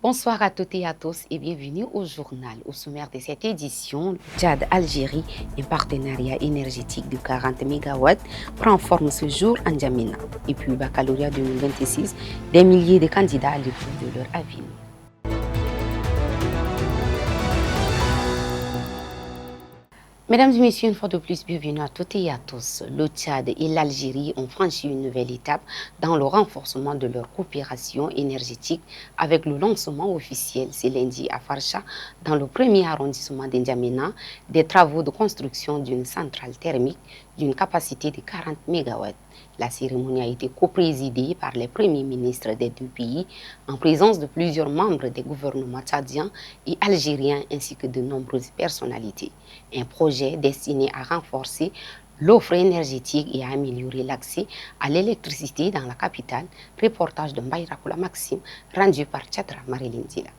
Bonsoir à toutes et à tous et bienvenue au journal. Au sommaire de cette édition, Tchad-Algérie, un partenariat énergétique de 40 MW, prend forme ce jour en N'Djamena. Et puis, baccalauréat 2026, des milliers de candidats à l'épreuve de leur avenir. Mesdames et messieurs, une fois de plus, bienvenue à toutes et à tous. Le Tchad et l'Algérie ont franchi une nouvelle étape dans le renforcement de leur coopération énergétique avec le lancement officiel ce lundi à Farsha, dans le premier arrondissement d'N'Djamena, des travaux de construction d'une centrale thermique d'une capacité de 40 MW. La cérémonie a été coprésidée par les premiers ministres des deux pays en présence de plusieurs membres des gouvernements tchadiens et algériens ainsi que de nombreuses personnalités. Un projet destiné à renforcer l'offre énergétique et à améliorer l'accès à l'électricité dans la capitale. Reportage de Mbaïrakoula Maxime rendu par Tchadra Marilyn Zila.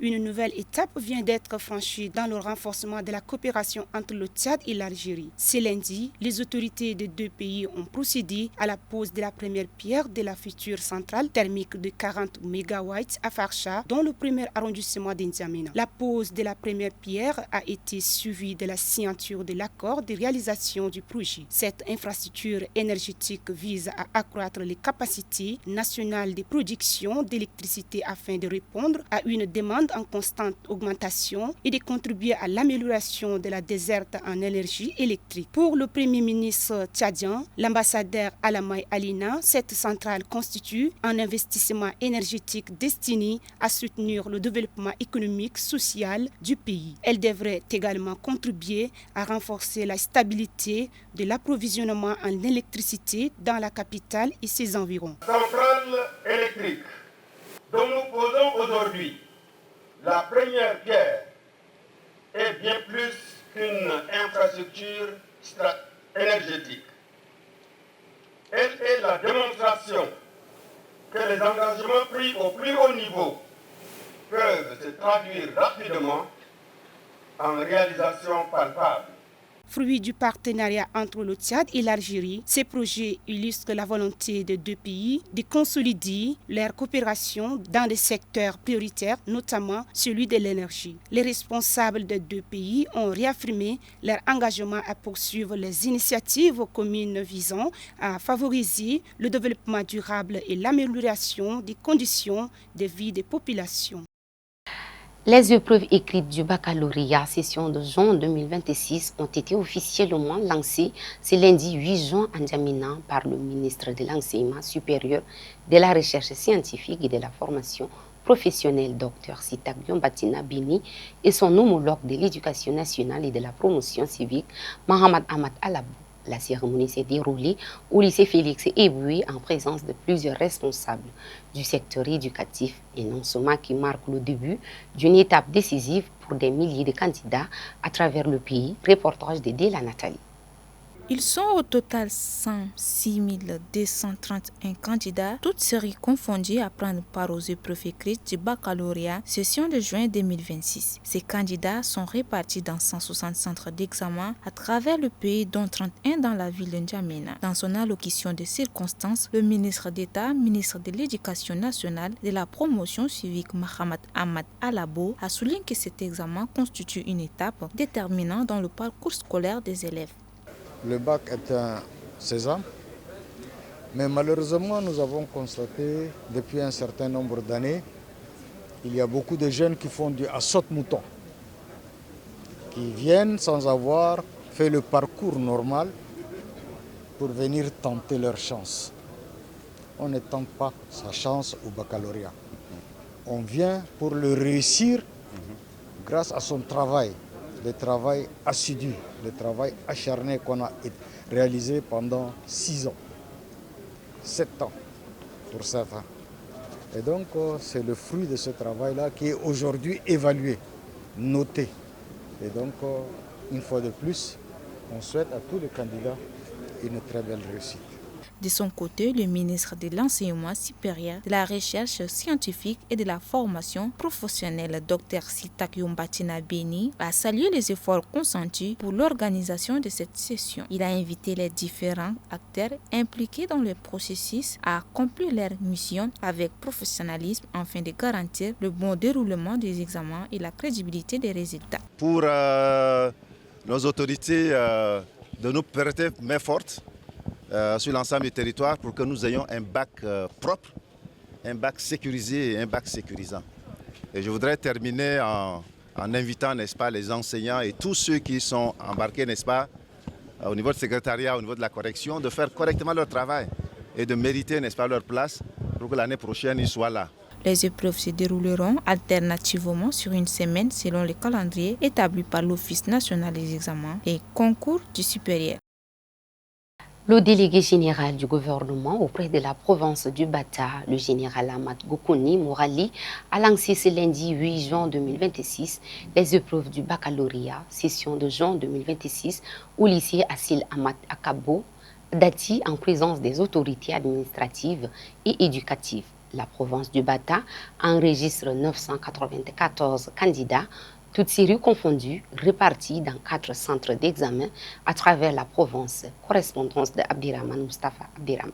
Une nouvelle étape vient d'être franchie dans le renforcement de la coopération entre le Tchad et l'Algérie. Ce lundi, les autorités des deux pays ont procédé à la pose de la première pierre de la future centrale thermique de 40 MW à Farsha, dans le premier arrondissement d'N'Djamena. La pose de la première pierre a été suivie de la signature de l'accord de réalisation du projet. Cette infrastructure énergétique vise à accroître les capacités nationales de production d'électricité afin de répondre à une demande en constante augmentation et de contribuer à l'amélioration de la desserte en énergie électrique. Pour le Premier ministre tchadien, l'ambassadeur Alamay Alina, cette centrale constitue un investissement énergétique destiné à soutenir le développement économique et social du pays. Elle devrait également contribuer à renforcer la stabilité de l'approvisionnement en électricité dans la capitale et ses environs. Centrale électrique dont nous posons aujourd'hui la première pierre est bien plus qu'une infrastructure énergétique. Elle est la démonstration que les engagements pris au plus haut niveau peuvent se traduire rapidement en réalisation palpable. Fruit du partenariat entre le Tchad et l'Algérie, ces projets illustrent la volonté des deux pays de consolider leur coopération dans des secteurs prioritaires, notamment celui de l'énergie. Les responsables des deux pays ont réaffirmé leur engagement à poursuivre les initiatives communes visant à favoriser le développement durable et l'amélioration des conditions de vie des populations. Les épreuves écrites du baccalauréat session de juin 2026 ont été officiellement lancées ce lundi 8 juin en N'Djamena par le ministre de l'Enseignement supérieur, de la Recherche scientifique et de la formation professionnelle Dr Sitak Batina Bini et son homologue de l'Éducation nationale et de la promotion civique Mohamed Ahmad Alabou. La cérémonie s'est déroulée au lycée Félix Éboué en présence de plusieurs responsables du secteur éducatif, un lancement qui marque le début d'une étape décisive pour des milliers de candidats à travers le pays. Reportage de Déla Nathalie. Ils sont au total 106 231 candidats, toutes séries confondues à prendre part aux épreuves écrites du baccalauréat session de juin 2026. Ces candidats sont répartis dans 160 centres d'examen à travers le pays, dont 31 dans la ville de N'Djamena. Dans son allocution de circonstances, le ministre d'État, ministre de l'Éducation nationale et de la promotion civique Mohamed Ahmad Alabou a souligné que cet examen constitue une étape déterminante dans le parcours scolaire des élèves. Le bac est un sésame, mais malheureusement nous avons constaté depuis un certain nombre d'années il y a beaucoup de jeunes qui font du assaut-mouton, qui viennent sans avoir fait le parcours normal pour venir tenter leur chance. On ne tente pas sa chance au baccalauréat. On vient pour le réussir grâce à son travail. Le travail assidu, le travail acharné qu'on a réalisé pendant 6 ans, 7 ans pour certains. Et donc c'est le fruit de ce travail-là qui est aujourd'hui évalué, noté. Et donc une fois de plus, on souhaite à tous les candidats une très belle réussite. De son côté, le ministre de l'Enseignement supérieur, de la Recherche scientifique et de la formation professionnelle, Dr Sitak Yombatina Beni, a salué les efforts consentis pour l'organisation de cette session. Il a invité les différents acteurs impliqués dans le processus à accomplir leur mission avec professionnalisme afin de garantir le bon déroulement des examens et la crédibilité des résultats. Pour nos autorités de nous prêter main forte sur l'ensemble du territoire pour que nous ayons un bac propre, un bac sécurisé et un bac sécurisant. Et je voudrais terminer en invitant, n'est-ce pas, les enseignants et tous ceux qui sont embarqués, n'est-ce pas, au niveau du secrétariat, au niveau de la correction, de faire correctement leur travail et de mériter, n'est-ce pas, leur place pour que l'année prochaine, ils soient là. Les épreuves se dérouleront alternativement sur une semaine selon le calendrier établi par l'Office national des examens et concours du supérieur. Le délégué général du gouvernement auprès de la province du Bata, le général Ahmad Goukouni Mourali, a lancé ce lundi 8 juin 2026 les épreuves du baccalauréat, session de juin 2026 au lycée Assil Ahmad Akabo, Dati, en présence des autorités administratives et éducatives. La province du Bata enregistre 994 candidats, toutes séries confondues, répartis dans 4 centres d'examen à travers la province. Correspondance de Abdirahman Mustafa Abdirahman.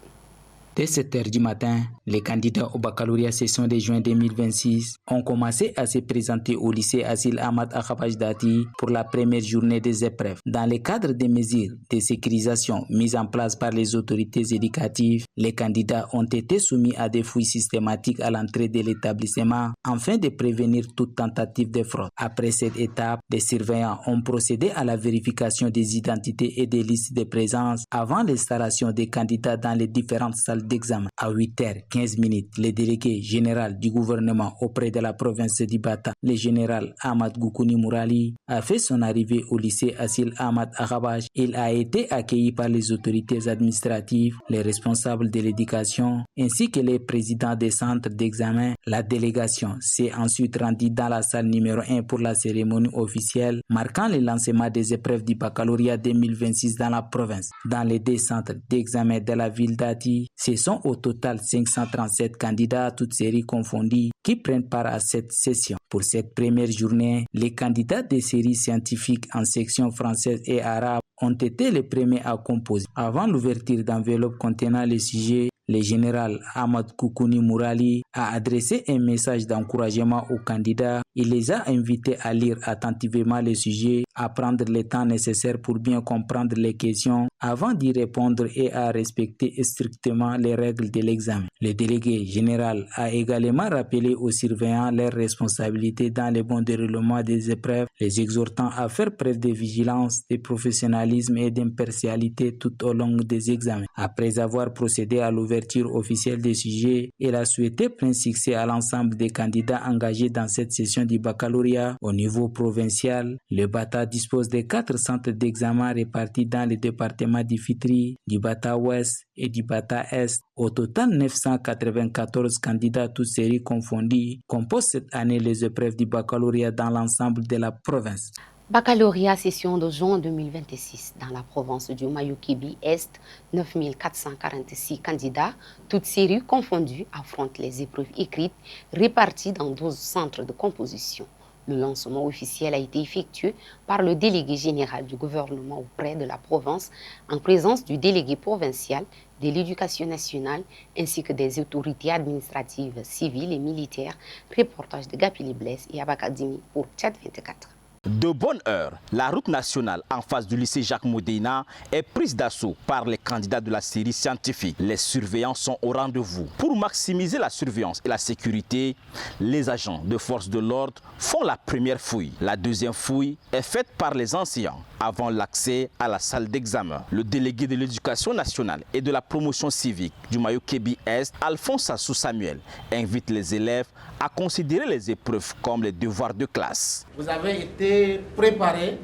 Dès 7 h du matin, les candidats au baccalauréat session de juin 2026 ont commencé à se présenter au lycée Assil Ahmad Akhabaj Dati pour la première journée des épreuves. Dans le cadre des mesures de sécurisation mises en place par les autorités éducatives, les candidats ont été soumis à des fouilles systématiques à l'entrée de l'établissement afin de prévenir toute tentative de fraude. Après cette étape, les surveillants ont procédé à la vérification des identités et des listes de présence avant l'installation des candidats dans les différentes salles d'examen. À 8h15, le délégué général du gouvernement auprès de la province du Bata, le général Ahmad Goukouni Mourali, a fait son arrivée au lycée Assil Ahmad Akhabaj. Il a été accueilli par les autorités administratives, les responsables de l'éducation, ainsi que les présidents des centres d'examen. La délégation s'est ensuite rendue dans la salle numéro 1 pour la cérémonie officielle, marquant le lancement des épreuves du baccalauréat 2026 dans la province. Dans les 2 centres d'examen de la ville d'Ati, ce sont au total 537 candidats, toutes séries confondues, qui prennent part à cette session. Pour cette première journée, les candidats des séries scientifiques en section française et arabe ont été les premiers à composer. Avant l'ouverture d'enveloppes contenant les sujets, le général Ahmad Goukouni Mourali a adressé un message d'encouragement aux candidats. Il les a invités à lire attentivement les sujets, à prendre le temps nécessaire pour bien comprendre les questions avant d'y répondre et à respecter strictement les règles de l'examen. Le délégué général a également rappelé aux surveillants leurs responsabilités dans le bon déroulement des épreuves, les exhortant à faire preuve de vigilance, de professionnalisme et d'impartialité tout au long des examens. Après avoir procédé à l'ouverture officielle des sujets, il a souhaité plein succès à l'ensemble des candidats engagés dans cette session du baccalauréat. Au niveau provincial, le Bata dispose de 4 centres d'examen répartis dans les départements du Fitri, du Bata Ouest et du Bata Est. Au total, 994 candidats, toutes séries confondues, composent cette année les épreuves du baccalauréat dans l'ensemble de la province. Baccalauréat session de juin 2026 dans la province du Mayukibi Est, 9446 candidats, toutes séries confondues, affrontent les épreuves écrites réparties dans 12 centres de composition. Le lancement officiel a été effectué par le délégué général du gouvernement auprès de la province en présence du délégué provincial de l'éducation nationale ainsi que des autorités administratives, civiles et militaires. Reportage de Gapili Blaise et Abakadimi pour Tchad 24. De bonne heure, la route nationale en face du lycée Jacques Modena est prise d'assaut par les candidats de la série scientifique. Les surveillants sont au rendez-vous. Pour maximiser la surveillance et la sécurité, les agents de force de l'ordre font la première fouille. La deuxième fouille est faite par les enseignants avant l'accès à la salle d'examen. Le délégué de l'éducation nationale et de la promotion civique du Mayukebi Est, Alphonse Assou Samuel, invite les élèves à considérer les épreuves comme les devoirs de classe. Vous avez été préparés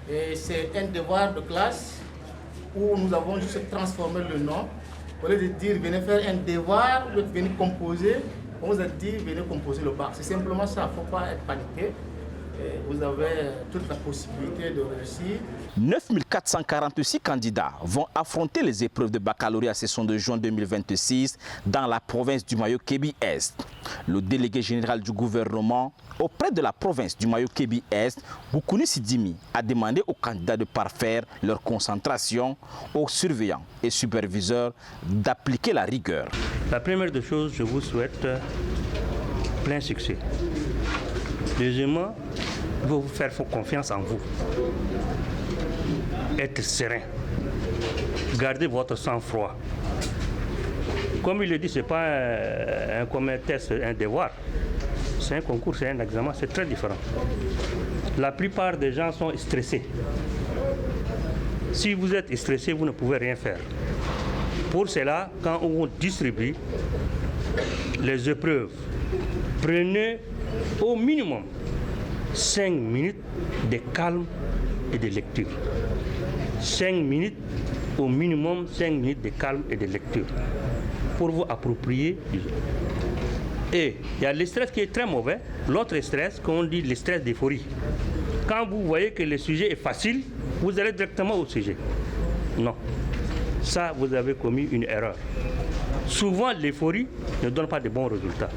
et c'est un devoir de classe où nous avons juste transformé le nom. Au lieu de dire venez faire un devoir, au lieu de venir composer, on vous a dit venez composer le bac. C'est simplement ça, il ne faut pas être paniqué. vous avez toute la possibilité de réussir. 9446 candidats vont affronter les épreuves de baccalauréat session de juin 2026 dans la province du Mayo-Kébi-Est. Le délégué général du gouvernement auprès de la province du Mayo-Kébi-Est, Boukouni Sidimi, a demandé aux candidats de parfaire leur concentration, aux surveillants et superviseurs d'appliquer la rigueur. La première des choses, je vous souhaite plein succès. Deuxièmement, il faut vous faire confiance en vous. Être serein. Gardez votre sang-froid. Comme il le dit, ce n'est pas un test, un devoir. C'est un concours, c'est un examen, c'est très différent. La plupart des gens sont stressés. Si vous êtes stressé, vous ne pouvez rien faire. Pour cela, quand on distribue les épreuves, prenez au minimum 5 minutes de calme et de lecture. 5 minutes, au minimum 5 minutes de calme et de lecture pour vous approprier du jeu. Et il y a le stress qui est très mauvais, l'autre stress qu'on dit le stress d'euphorie. Quand vous voyez que le sujet est facile, vous allez directement au sujet. Non, ça vous avez commis une erreur. Souvent l'euphorie ne donne pas de bons résultats.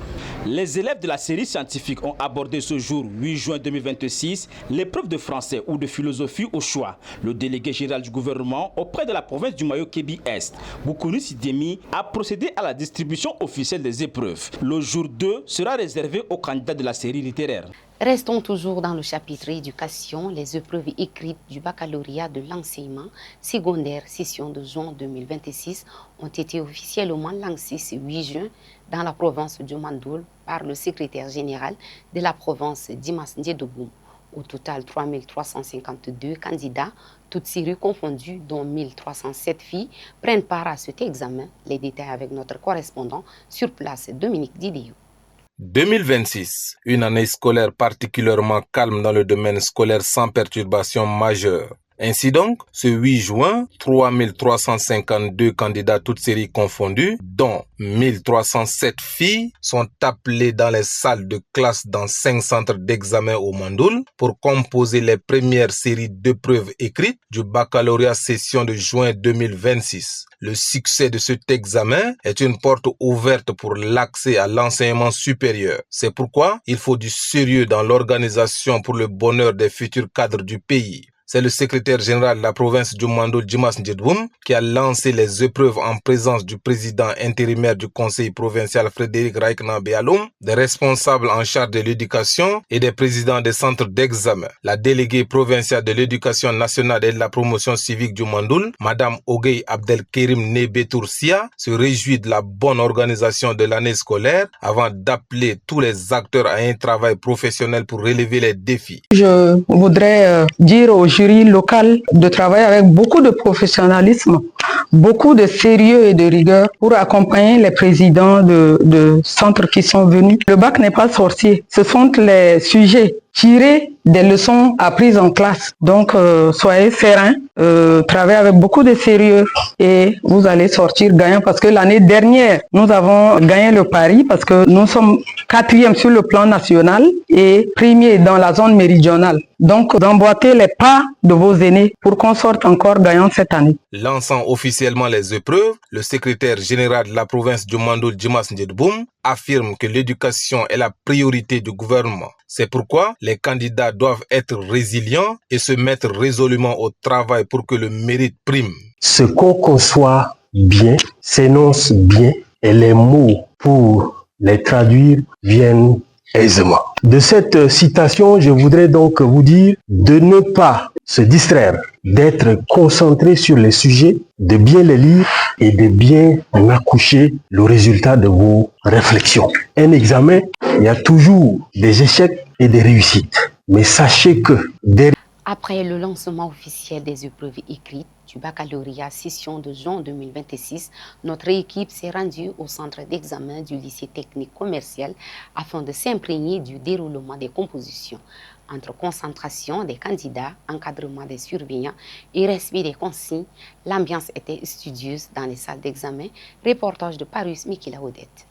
Les élèves de la série scientifique ont abordé ce jour, 8 juin 2026, l'épreuve de français ou de philosophie au choix. Le délégué général du gouvernement auprès de la province du Mayo-Kébi-Est, Boukouni Sidimi, a procédé à la distribution officielle des épreuves. Le jour 2 sera réservé aux candidats de la série littéraire. Restons toujours dans le chapitre éducation. Les épreuves écrites du baccalauréat de l'enseignement secondaire session de juin 2026 ont été officiellement lancées ce 8 juin dans la province du Mandoul par le secrétaire général de la province Dimas Ndiedoboum. Au total, 3352 candidats, toutes séries confondues, dont 1307 filles, prennent part à cet examen. Les détails avec notre correspondant sur place, Dominique Didiou. 2026, une année scolaire particulièrement calme dans le domaine scolaire sans perturbation majeure. Ainsi donc, ce 8 juin, 3352 candidats toutes séries confondues, dont 1307 filles, sont appelées dans les salles de classe dans 5 centres d'examen au Mandoul pour composer les premières séries d'épreuves écrites du baccalauréat session de juin 2026. Le succès de cet examen est une porte ouverte pour l'accès à l'enseignement supérieur. C'est pourquoi il faut du sérieux dans l'organisation pour le bonheur des futurs cadres du pays. C'est le secrétaire général de la province du Mandoul, Dimas Ndiedoboum, qui a lancé les épreuves en présence du président intérimaire du conseil provincial Frédéric Raïkna Béaloum, des responsables en charge de l'éducation et des présidents des centres d'examen. La déléguée provinciale de l'éducation nationale et de la promotion civique du Mandoul, Madame Ogey Abdelkerim Nebetoursia, se réjouit de la bonne organisation de l'année scolaire avant d'appeler tous les acteurs à un travail professionnel pour relever les défis. Je voudrais dire aux jury local de travailler avec beaucoup de professionnalisme, beaucoup de sérieux et de rigueur pour accompagner les présidents de centres qui sont venus. Le bac n'est pas sorcier, ce sont les sujets tirés des leçons apprises en classe. Donc soyez sereins, travaillez avec beaucoup de sérieux et vous allez sortir gagnant parce que l'année dernière, nous avons gagné le pari parce que nous sommes 4e sur le plan national et 1er dans la zone méridionale. Donc, d'emboîter les pas de vos aînés pour qu'on sorte encore gagnant cette année. Lançant officiellement les épreuves, le secrétaire général de la province du Mandoul, Dimas Ndiedoboum, affirme que l'éducation est la priorité du gouvernement. C'est pourquoi les candidats doivent être résilients et se mettre résolument au travail pour que le mérite prime. Ce qu'on conçoit bien, s'énonce bien et les mots pour les traduire viennent aisément. De cette citation, je voudrais donc vous dire de ne pas se distraire, d'être concentré sur les sujets, de bien les lire et de bien en accoucher le résultat de vos réflexions. Un examen, il y a toujours des échecs et des réussites. Mais sachez que Après le lancement officiel des épreuves écrites du baccalauréat session de juin 2026, notre équipe s'est rendue au centre d'examen du lycée technique commercial afin de s'imprégner du déroulement des compositions. Entre concentration des candidats, encadrement des surveillants et respect des consignes, l'ambiance était studieuse dans les salles d'examen. Reportage de Paris Mikila Odette.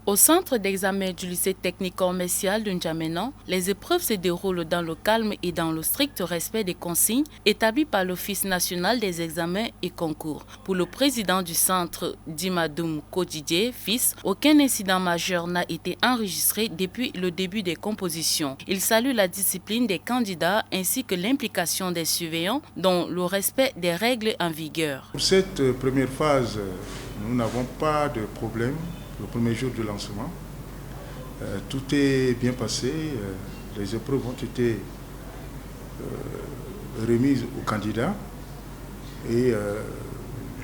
Au centre d'examen du lycée technique commercial de N'Djamena, les épreuves se déroulent dans le calme et dans le strict respect des consignes établies par l'Office national des examens et concours. Pour le président du centre, Dimadoum Kodjidje, fils, aucun incident majeur n'a été enregistré depuis le début des compositions. Il salue la discipline des candidats ainsi que l'implication des surveillants dans le respect des règles en vigueur. Pour cette première phase, nous n'avons pas de problème. Le premier jour du lancement, tout est bien passé. Les épreuves ont été remises aux candidats et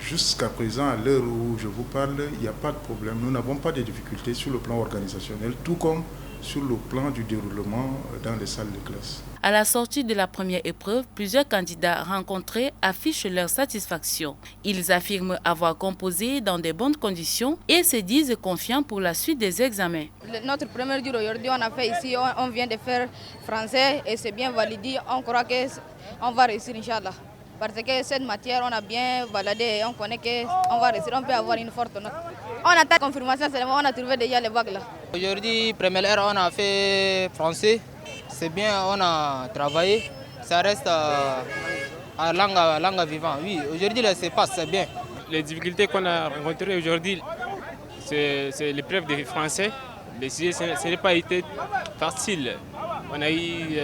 jusqu'à présent, à l'heure où je vous parle, il n'y a pas de problème. Nous n'avons pas de difficultés sur le plan organisationnel, tout comme sur le plan du déroulement dans les salles de classe. À la sortie de la première épreuve, plusieurs candidats rencontrés affichent leur satisfaction. Ils affirment avoir composé dans de bonnes conditions et se disent confiants pour la suite des examens. Notre premier jour aujourd'hui, on a fait ici, on vient de faire français et c'est bien validé. On croit qu'on va réussir, Inch'Allah. Parce que cette matière, on a bien validé et on connaît qu'on va réussir, on peut avoir une forte note. On attend la confirmation seulement, on a trouvé déjà les vagues là. Aujourd'hui, première heure, on a fait français. C'est bien, on a travaillé. Ça reste à langue vivante. Oui, aujourd'hui, c'est pas, c'est bien. Les difficultés qu'on a rencontrées aujourd'hui, c'est l'épreuve de français. Le sujet, ce n'est pas été facile. On a eu...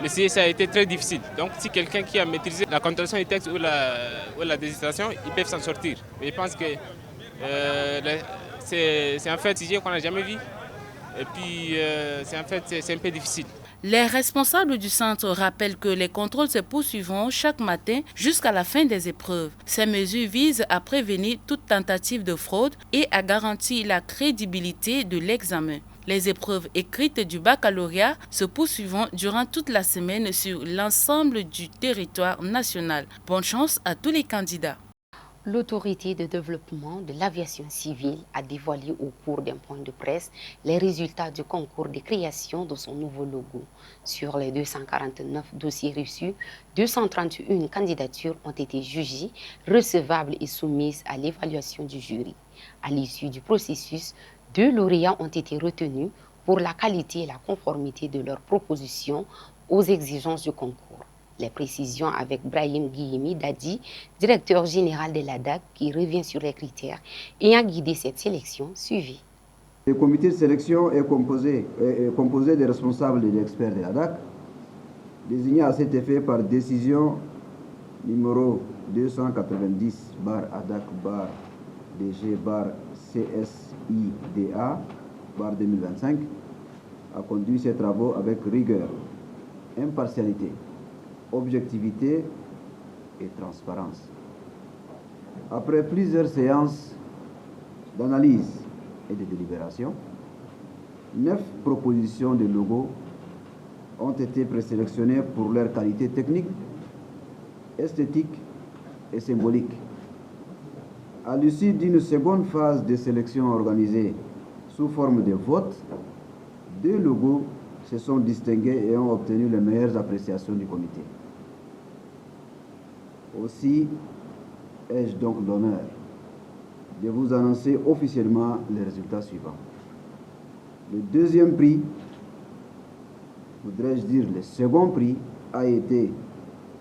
le sujet, ça a été très difficile. Donc, si quelqu'un qui a maîtrisé la compréhension du texte ou la dissertation, ils peuvent s'en sortir. Mais je pense que c'est en fait un sujet qu'on n'a jamais vu. Et puis, c'est un peu difficile. Les responsables du centre rappellent que les contrôles se poursuivront chaque matin jusqu'à la fin des épreuves. Ces mesures visent à prévenir toute tentative de fraude et à garantir la crédibilité de l'examen. Les épreuves écrites du baccalauréat se poursuivront durant toute la semaine sur l'ensemble du territoire national. Bonne chance à tous les candidats. L'autorité de développement de l'aviation civile a dévoilé au cours d'un point de presse les résultats du concours de création de son nouveau logo. Sur les 249 dossiers reçus, 231 candidatures ont été jugées, recevables et soumises à l'évaluation du jury. À l'issue du processus, 2 lauréats ont été retenus pour la qualité et la conformité de leurs propositions aux exigences du concours. Les précisions avec Brahim Guillemi Dadi, directeur général de l'ADAC, qui revient sur les critères ayant guidé cette sélection suivie. Le comité de sélection est composé des responsables et des experts de l'ADAC, désignés à cet effet par décision numéro 290-DG-CSIDA-2025, a conduit ses travaux avec rigueur, impartialité, objectivité et transparence. Après plusieurs séances d'analyse et de délibération, 9 propositions de logos ont été présélectionnées pour leur qualité technique, esthétique et symbolique. À l'issue d'une seconde phase de sélection organisée sous forme de vote, 2 logos se sont distingués et ont obtenu les meilleures appréciations du comité. Aussi, ai-je donc l'honneur de vous annoncer officiellement les résultats suivants. Le deuxième prix, voudrais-je dire le second prix, a été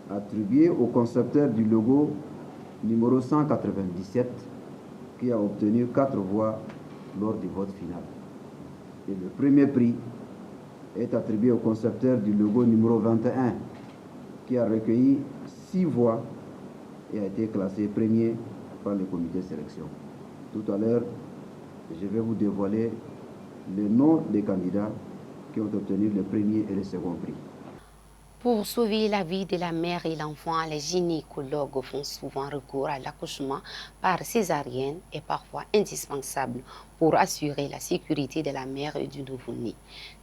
attribué au concepteur du logo numéro 197 qui a obtenu 4 voix lors du vote final. Et le premier prix est attribué au concepteur du logo numéro 21 qui a recueilli 6 voix et a été classé premier par le comité de sélection. Tout à l'heure, je vais vous dévoiler les noms des candidats qui ont obtenu le premier et le second prix. Pour sauver la vie de la mère et l'enfant, les gynécologues font souvent recours à l'accouchement par césarienne et parfois indispensable pour assurer la sécurité de la mère et du nouveau-né.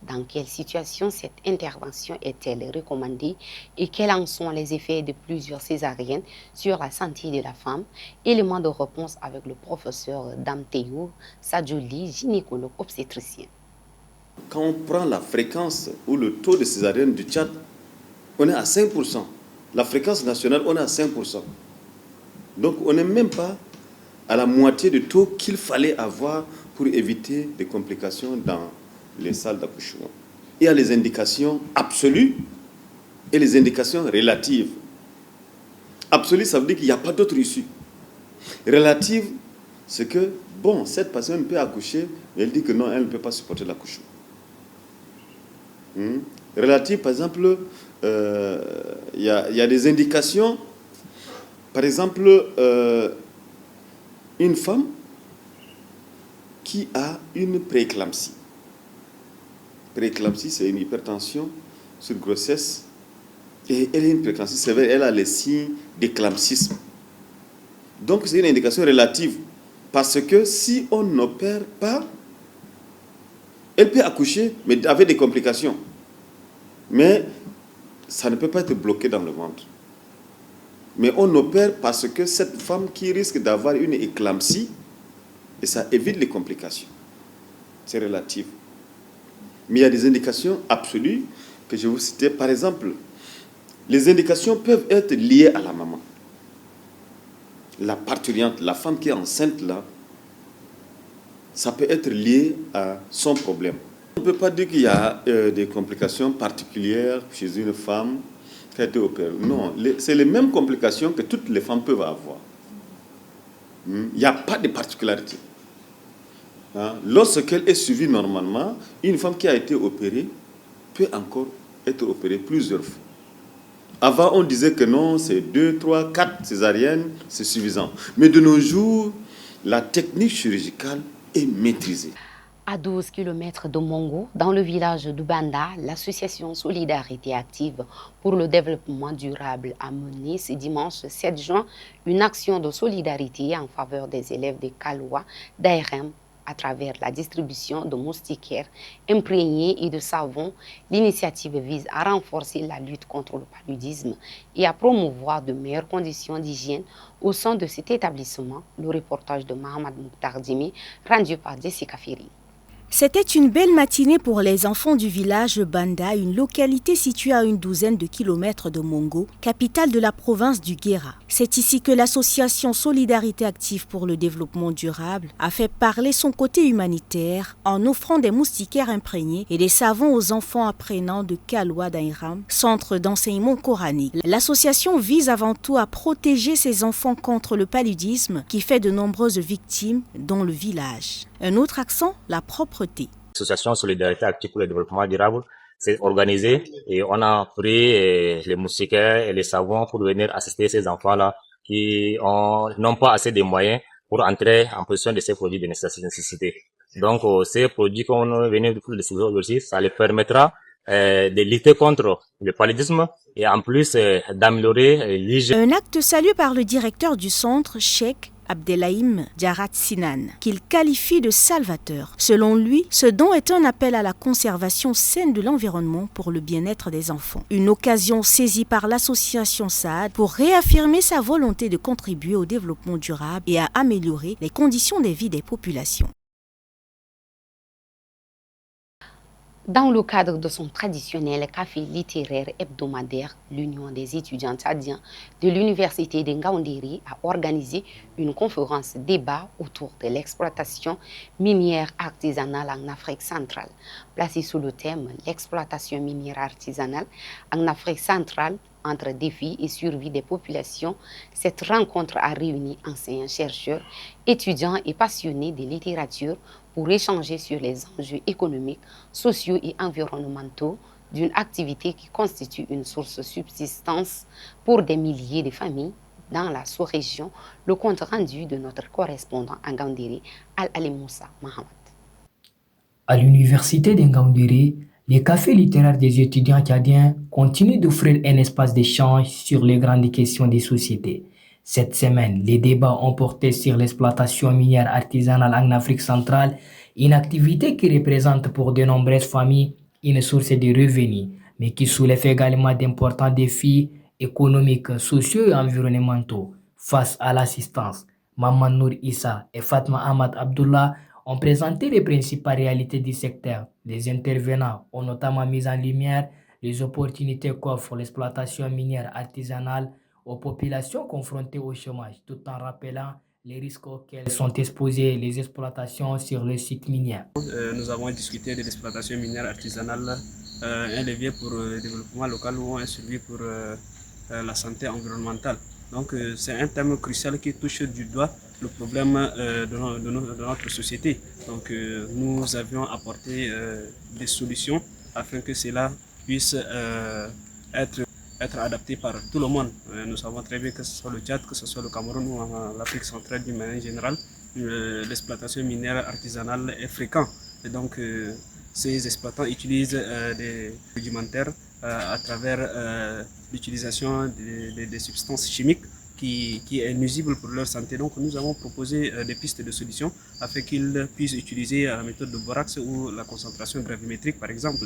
Dans quelle situation cette intervention est-elle recommandée et quels en sont les effets de plusieurs césariennes sur la santé de la femme? Élément de réponse avec le professeur Damteyo Sadjouli, gynécologue obstétricien. Quand on prend la fréquence ou le taux de césarienne du Tchad, on est à 5%. La fréquence nationale, on est à 5%. Donc, on n'est même pas à la moitié du taux qu'il fallait avoir pour éviter des complications dans les salles d'accouchement. Il y a les indications absolues et les indications relatives. Absolue, ça veut dire qu'il n'y a pas d'autre issue. Relative, c'est que, bon, cette personne peut accoucher, mais elle dit que non, elle ne peut pas supporter l'accouchement. Relative, par exemple, il y a des indications. Par exemple, une femme qui a une prééclampsie. Prééclampsie, c'est une hypertension sur grossesse. Et elle a une prééclampsie sévère, elle a les signes d'éclampsisme. Donc, c'est une indication relative. Parce que si on n'opère pas, elle peut accoucher, mais avec des complications. Mais ça ne peut pas être bloqué dans le ventre. Mais on opère parce que cette femme qui risque d'avoir une éclampsie, et ça évite les complications. C'est relatif. Mais il y a des indications absolues que je vais vous citer. Par exemple, les indications peuvent être liées à la maman. La parturiente, la femme qui est enceinte là, ça peut être lié à son problème. On ne peut pas dire qu'il y a des complications particulières chez une femme qui a été opérée. Non, c'est les mêmes complications que toutes les femmes peuvent avoir. Il n'y a pas de particularité. Lorsqu'elle est suivie normalement, une femme qui a été opérée peut encore être opérée plusieurs fois. Avant, on disait que non, c'est 2, 3, 4 césariennes, c'est suffisant. Mais de nos jours, la technique chirurgicale est maîtrisée. À 12 km de Mongo, dans le village de Banda, l'association Solidarité Active pour le développement durable a mené ce dimanche 7 juin une action de solidarité en faveur des élèves de Kaloua d'ARM à travers la distribution de moustiquaires imprégnés et de savon. L'initiative vise à renforcer la lutte contre le paludisme et à promouvoir de meilleures conditions d'hygiène au sein de cet établissement. Le reportage de Mohamed Mouktar Dimi, rendu par Jessica Ferry. C'était une belle matinée pour les enfants du village Banda, une localité située à une douzaine de kilomètres de Mongo, capitale de la province du Guéra. C'est ici que l'association Solidarité Active pour le développement durable a fait parler son côté humanitaire en offrant des moustiquaires imprégnés et des savons aux enfants apprenants de Kaloua d'Airam, centre d'enseignement coranique. L'association vise avant tout à protéger ces enfants contre le paludisme qui fait de nombreuses victimes dans le village. Un autre accent, la propreté. L'association Solidarité Active pour le développement durable s'est organisée et on a pris les moustiquaires et les savons pour venir assister ces enfants-là qui n'ont pas assez de moyens pour entrer en possession de ces produits de nécessité. Donc, ces produits qu'on est venu de distribuer aujourd'hui, ça les permettra de lutter contre le paludisme et en plus d'améliorer l'hygiène. Un acte salué par le directeur du centre, Cheikh Abdelhaim Djarat Sinan, qu'il qualifie de salvateur. Selon lui, ce don est un appel à la conservation saine de l'environnement pour le bien-être des enfants. Une occasion saisie par l'association Saad pour réaffirmer sa volonté de contribuer au développement durable et à améliorer les conditions de vie des populations. Dans le cadre de son traditionnel café littéraire hebdomadaire, l'Union des étudiants tchadiens de l'Université de Ngaoundéré a organisé une conférence débat autour de l'exploitation minière artisanale en Afrique centrale. Placée sous le thème « L'exploitation minière artisanale en Afrique centrale entre défis et survie des populations », cette rencontre a réuni enseignants, chercheurs, étudiants et passionnés de littérature pour échanger sur les enjeux économiques, sociaux et environnementaux d'une activité qui constitue une source de subsistance pour des milliers de familles dans la sous-région. Le compte rendu de notre correspondant à Ngaoundéré, Al-Ali Moussa Mohamed. À l'université de Ngaoundéré, les cafés littéraires des étudiants tchadiens continuent d'offrir un espace d'échange sur les grandes questions des sociétés. Cette semaine, les débats ont porté sur l'exploitation minière artisanale en Afrique centrale, une activité qui représente pour de nombreuses familles une source de revenus, mais qui soulève également d'importants défis économiques, sociaux et environnementaux. Face à l'assistance, Maman Nour Issa et Fatma Ahmad Abdullah ont présenté les principales réalités du secteur. Les intervenants ont notamment mis en lumière les opportunités qu'offre l'exploitation minière artisanale aux populations confrontées au chômage, tout en rappelant les risques auxquels sont exposés les exploitations sur le site minier. Nous avons discuté de l'exploitation minière artisanale, un levier pour le développement local ou un suivi pour la santé environnementale. Donc c'est un thème crucial qui touche du doigt le problème de notre société. Donc nous avions apporté des solutions afin que cela puisse être adapté par tout le monde. Nous savons très bien que ce soit le Tchad, que ce soit le Cameroun ou l'Afrique centrale d'une manière générale, l'exploitation minière artisanale est fréquente. Et donc ces exploitants utilisent des rudimentaires à travers l'utilisation des substances chimiques qui est nuisible pour leur santé. Donc nous avons proposé des pistes de solutions afin qu'ils puissent utiliser la méthode de borax ou la concentration gravimétrique par exemple.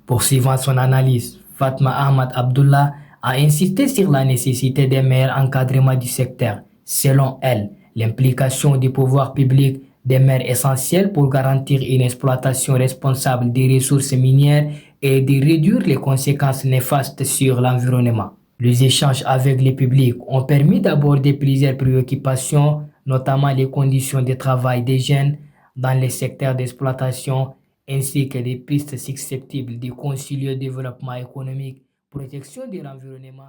Poursuivant son analyse, Fatma Ahmad Abdullah a insisté sur la nécessité d'un meilleur encadrement du secteur. Selon elle, l'implication du pouvoir public demeure essentielle pour garantir une exploitation responsable des ressources minières et de réduire les conséquences néfastes sur l'environnement. Les échanges avec le public ont permis d'aborder plusieurs préoccupations, notamment les conditions de travail des jeunes dans les secteurs d'exploitation, ainsi que des pistes susceptibles de concilier le développement économique, protection de l'environnement.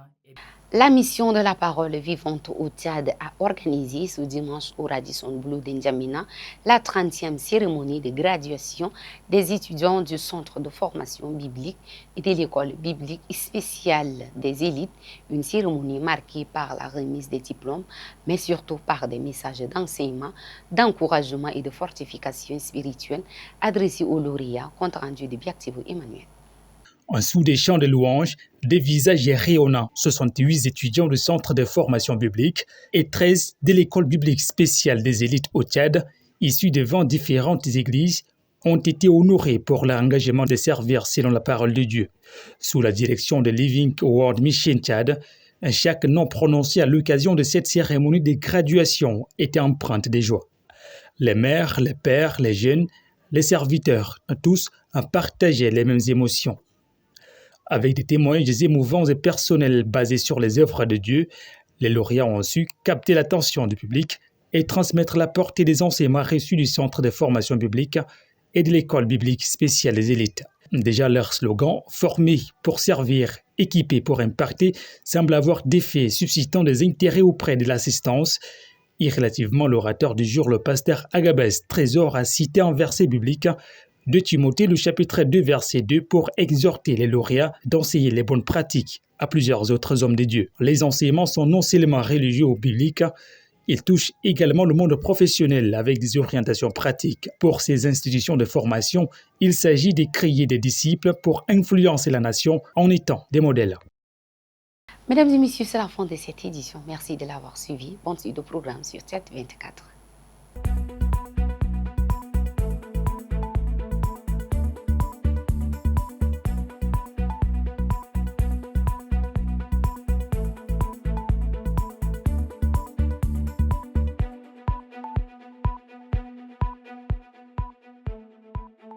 La mission de la parole vivante au Tchad a organisé ce dimanche au Radisson Blu d'Injamena la 30e cérémonie de graduation des étudiants du Centre de formation biblique et de l'école biblique spéciale des élites, une cérémonie marquée par la remise des diplômes, mais surtout par des messages d'enseignement, d'encouragement et de fortification spirituelle adressés aux lauréats, compte rendu de Biactivo Emmanuel. En sous des chants de louanges, des visages rayonnants, 68 étudiants du centre de formation biblique et 13 de l'école biblique spéciale des élites au Tchad, issus de 20 différentes églises, ont été honorés pour leur engagement de servir selon la parole de Dieu. Sous la direction de Living World Mission Tchad, chaque nom prononcé à l'occasion de cette cérémonie de graduation était empreinte de joie. Les mères, les pères, les jeunes, les serviteurs, tous partageaient les mêmes émotions. Avec des témoignages émouvants et personnels basés sur les œuvres de Dieu, les lauréats ont su capter l'attention du public et transmettre la portée des enseignements reçus du Centre de formation biblique et de l'école biblique spéciale des élites. Déjà, leur slogan « Formés pour servir, équipés pour impacter » semble avoir des faits suscitant des intérêts auprès de l'assistance. Et relativement l'orateur du jour, le pasteur Agabès Trésor, a cité un verset biblique de Timothée, le chapitre 2, verset 2, pour exhorter les lauréats d'enseigner les bonnes pratiques à plusieurs autres hommes de Dieu. Les enseignements sont non seulement religieux ou bibliques, ils touchent également le monde professionnel avec des orientations pratiques. Pour ces institutions de formation, il s'agit de créer des disciples pour influencer la nation en étant des modèles. Mesdames et messieurs, c'est la fin de cette édition. Merci de l'avoir suivi. Bonne suite au programme sur Tchad 24.